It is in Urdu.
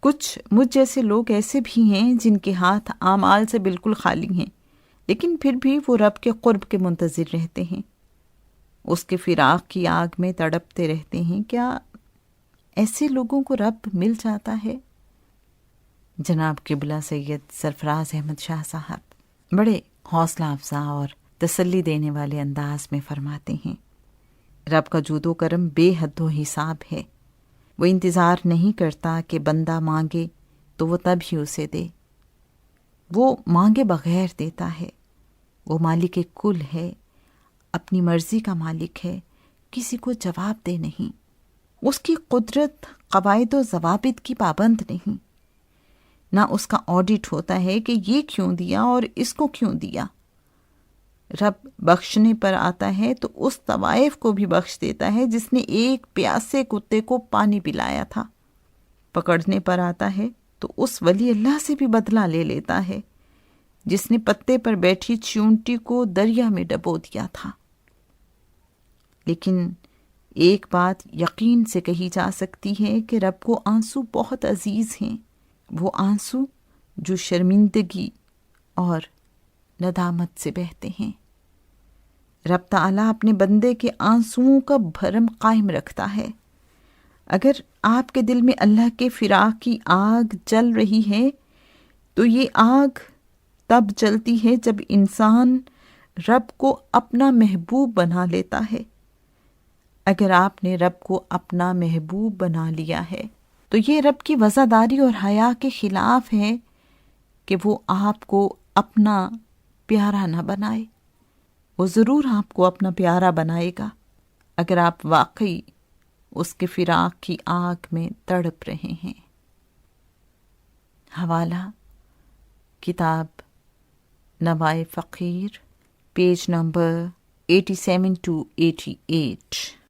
کچھ مجھ جیسے لوگ ایسے بھی ہیں جن کے ہاتھ اعمال سے بالکل خالی ہیں، لیکن پھر بھی وہ رب کے قرب کے منتظر رہتے ہیں، اس کے فراق کی آگ میں تڑپتے رہتے ہیں۔ کیا ایسے لوگوں کو رب مل جاتا ہے؟ جناب قبلہ سید سرفراز احمد شاہ صاحب بڑے حوصلہ افزا اور تسلی دینے والے انداز میں فرماتے ہیں، رب کا جود و کرم بے حد و حساب ہے۔ وہ انتظار نہیں کرتا کہ بندہ مانگے تو وہ تب ہی اسے دے، وہ مانگے بغیر دیتا ہے۔ وہ مالک کل ہے، اپنی مرضی کا مالک ہے، کسی کو جواب دے نہیں۔ اس کی قدرت قواعد و ضوابط کی پابند نہیں، نہ اس کا آڈٹ ہوتا ہے کہ یہ کیوں دیا اور اس کو کیوں دیا۔ رب بخشنے پر آتا ہے تو اس طوائف کو بھی بخش دیتا ہے جس نے ایک پیاسے کتے کو پانی پلایا تھا، پکڑنے پر آتا ہے تو اس ولی اللہ سے بھی بدلہ لے لیتا ہے جس نے پتے پر بیٹھی چیونٹی کو دریا میں ڈبو دیا تھا۔ لیکن ایک بات یقین سے کہی جا سکتی ہے کہ رب کو آنسو بہت عزیز ہیں، وہ آنسو جو شرمندگی اور ندامت سے بہتے ہیں۔ رب تعالیٰ اپنے بندے کے آنسوؤں کا بھرم قائم رکھتا ہے۔ اگر آپ کے دل میں اللہ کے فراق کی آگ جل رہی ہے تو یہ آگ تب جلتی ہے جب انسان رب کو اپنا محبوب بنا لیتا ہے۔ اگر آپ نے رب کو اپنا محبوب بنا لیا ہے تو یہ رب کی وفاداری اور حیا کے خلاف ہے کہ وہ آپ کو اپنا پیارا نہ بنائے۔ وہ ضرور آپ کو اپنا پیارا بنائے گا اگر آپ واقعی اس کے فراق کی آگ میں تڑپ رہے ہیں۔ حوالہ کتاب نوائے فقیر، پیج نمبر 87 to 88۔